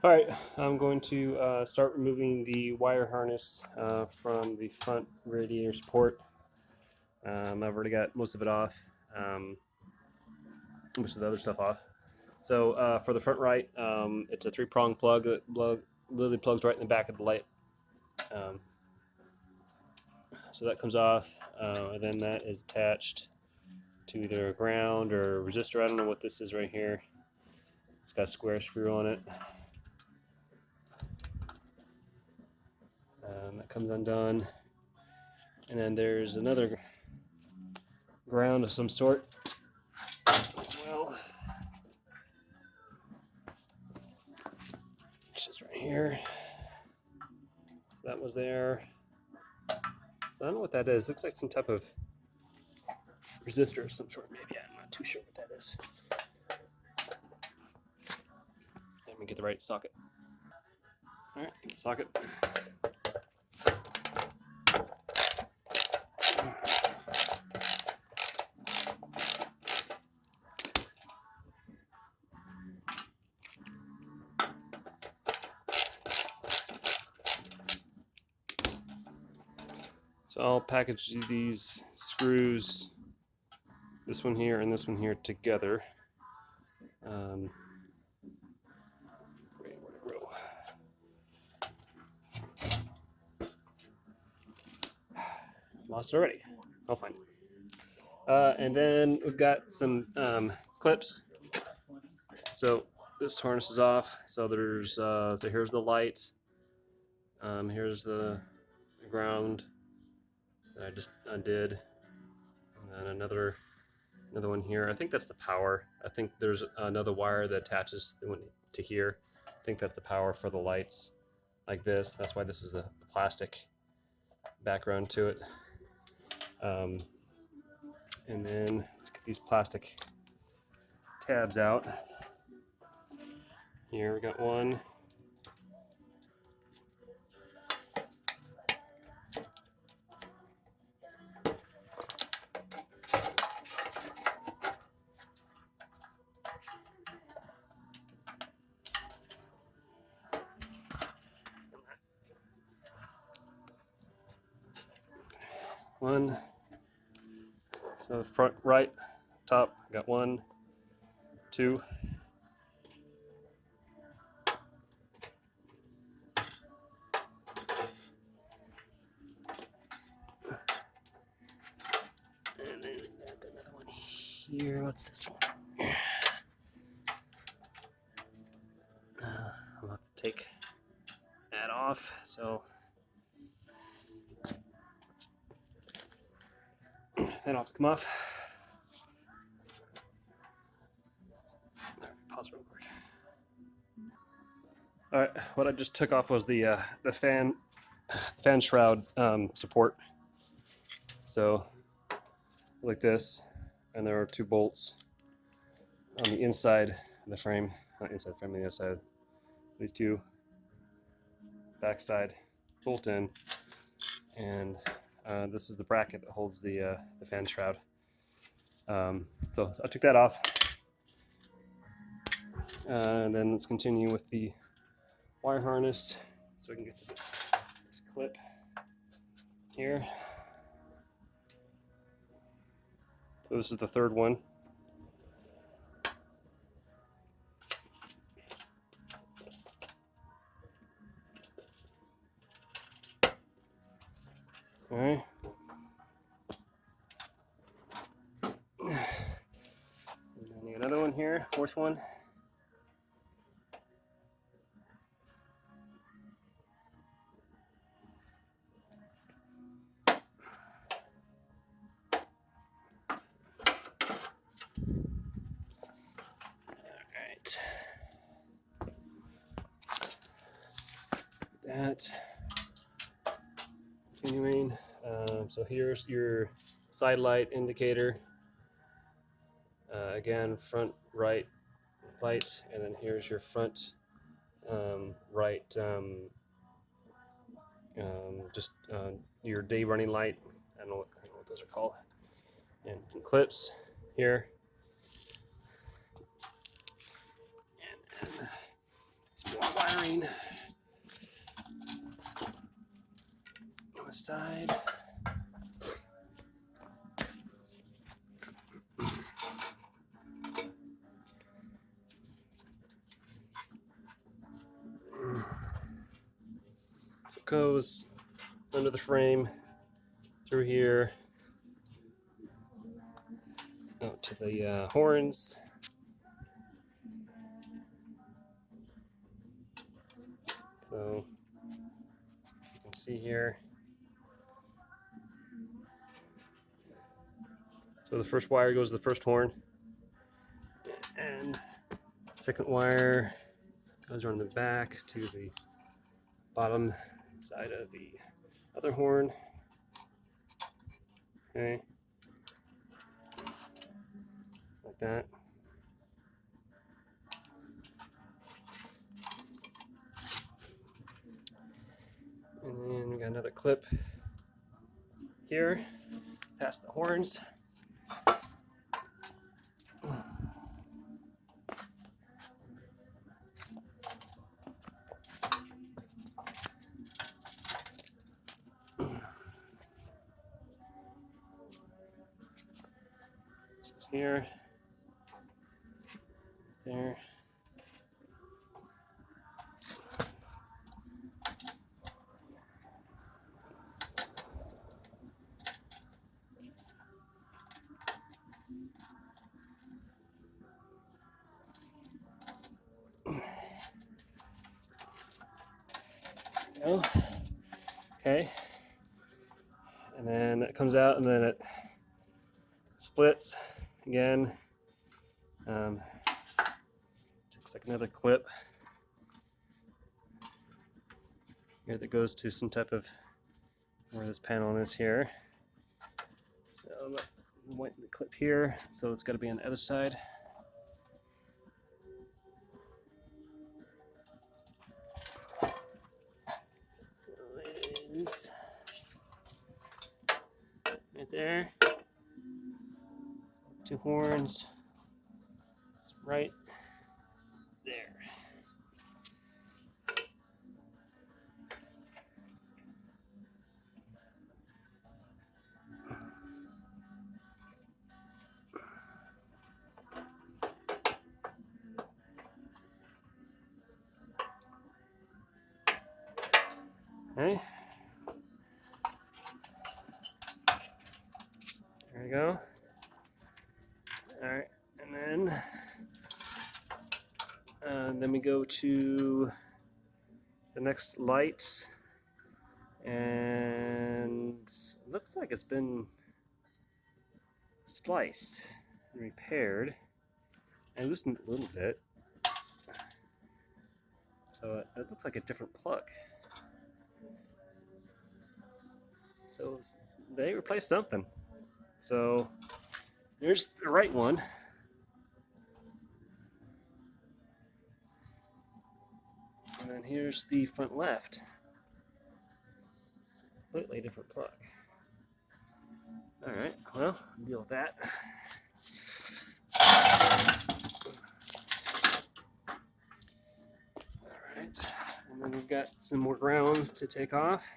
All right, I'm going to start removing the wire harness from the front radiator support. I've already got most of it off, most of the other stuff off. So for the front right, it's a three-prong plug that literally plugs right in the back of the light. Um, so that comes off, and then that is attached to either a ground or a resistor. I don't know what this is right here. It's got a square screw on it. That comes undone. And then there's another ground of some sort as well, which is right here. So that was there. So I don't know what that is. Looks like some type of resistor of some sort, maybe. I'm not too sure what that is. Let me get the right socket. All right, get the socket. So I'll package these screws, this one here and this one here, together. Where'd it go? Lost it already. I'll find it. And then we've got some clips. So this harness is off. So there's so here's the light. Here's the ground that I just undid, and then another one here. I think that's the power. I think there's another wire that attaches to here. I think that's the power for the lights, like this. That's why this is the plastic background to it. And then let's get these plastic tabs out. Here we got one. One. So front right, top, got 1, 2. And then we got another one here. What's this one? I'll have to take that off. So then I'll have to come off. Pause real quick. All right, what I just took off was the fan shroud support. So like this, and there are 2 bolts on the inside of the frame, not inside the frame, on the outside. These 2 backside bolt in, and this is the bracket that holds the fan shroud. So I took that off, and then let's continue with the wire harness, so we can get to this clip here. So this is the 3rd one. All right. And then another one here, 4th one. That. Continuing. So here's your side light indicator. Again, front right light, and then here's your front right, just your day running light. I don't know what those are called. And clips here. And some more wire wiring on the side. So it goes under the frame through here out to the horns. So you can see here. So the first wire goes to the first horn, and second wire goes around the back to the bottom side of the other horn. Okay, like that. And then we got another clip here past the horns. Here, there. Go. Okay. And then it comes out and then it splits again. Looks like another clip here that goes to some type of where this panel is here. So white the clip here, so it's got to be on the other side. So it is right there. Two horns. It's right there. Okay. There we go. All right, and then we go to the next light, and it looks like it's been spliced and repaired and loosened a little bit. So it looks like a different plug. So they replaced something. So there's the right one. And then here's the front left. Completely different plug. Alright, well, deal with that. Alright, and then we've got some more grounds to take off.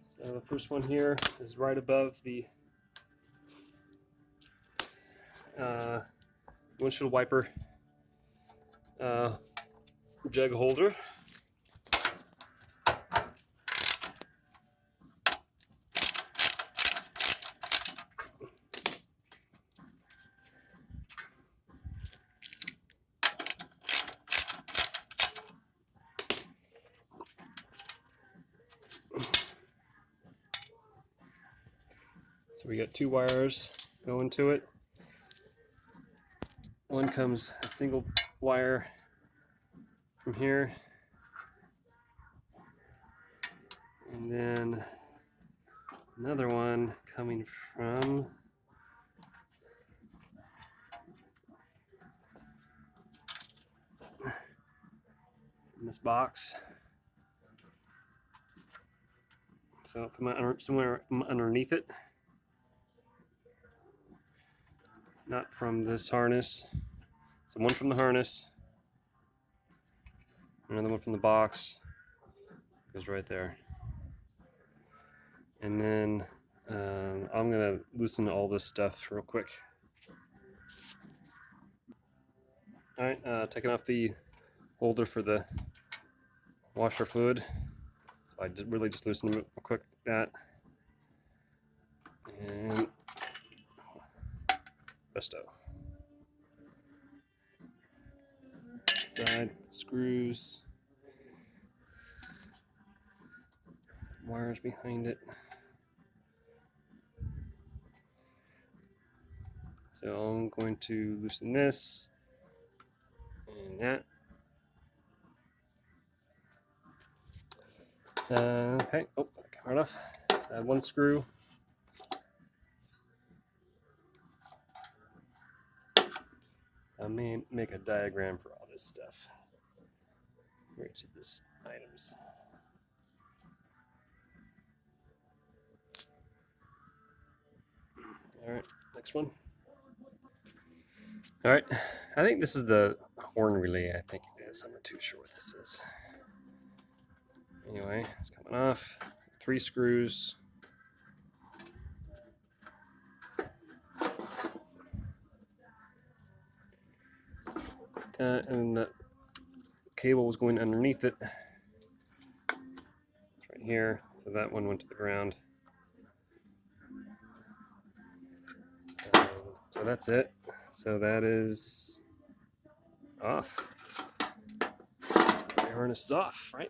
So the first one here is right above the windshield wiper jug holder. So we got two wires going to it. One comes a single wire from here, and then another one coming from this box. So from somewhere from underneath it. not from this harness. So one from the harness, another one from the box, goes right there. And then I'm gonna loosen all this stuff real quick. All right, taking off the holder for the washer fluid. So I really just loosened it real quick like that. And presto. Side screws, wires behind it. So I'm going to loosen this and that. Okay, oh, that came right off. So I have one screw. I may make a diagram for all this stuff. For each of these items. All right, next one. All right, I think this is the horn relay. I think it is. I'm not too sure what this is. Anyway, it's coming off. 3 screws. And the cable was going underneath it. Right here. So that one went to the ground. So that's it. So that is off. The harness is off, right?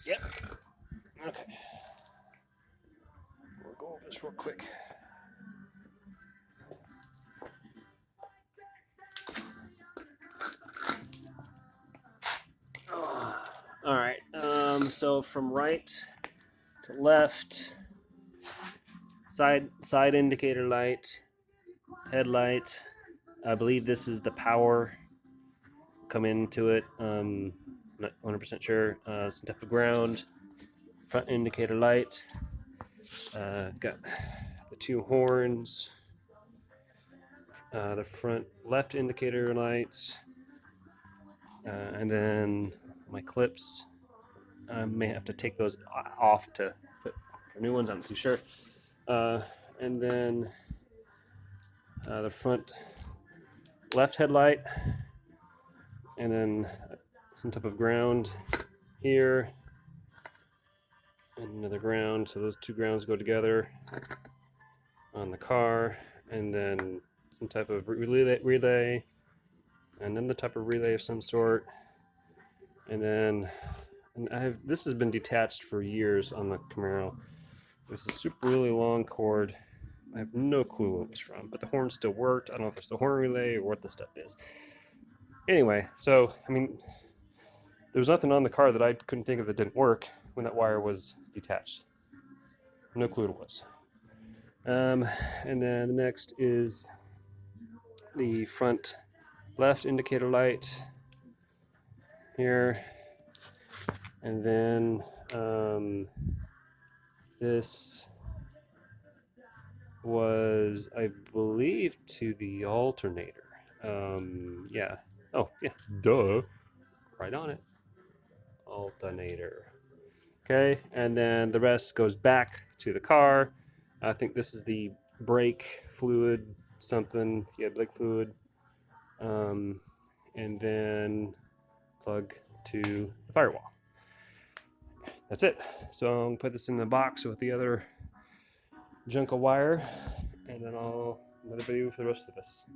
Yep. Okay. We'll go over this real quick. All right. So from right to left, side indicator light, headlight. I believe this is the power. Come into it. Not 100% sure. Some type of ground. Front indicator light. Got the 2 horns. The front left indicator lights. And then my clips. I may have to take those off to put for new ones. I'm not too sure. And then the front left headlight, and then some type of ground here, and another ground. So those 2 grounds go together on the car, and then some type of relay, and then the type of relay of some sort, and then. And this has been detached for years on the Camaro. It's a super really long cord. I have no clue what it was from, but the horn still worked. I don't know if it's the horn relay or what the stuff is. Anyway, so, I mean, there was nothing on the car that I couldn't think of that didn't work when that wire was detached. No clue what it was. And then the next is the front left indicator light here. And then this was, I believe, to the alternator. Yeah. Oh, yeah. Duh. Right on it. Alternator. Okay, and then the rest goes back to the car. I think this is the brake fluid, something. Yeah, brake fluid. And then plug to the firewall. That's it. So I'm going to put this in the box with the other junk of wire, and then I'll another video for the rest of this.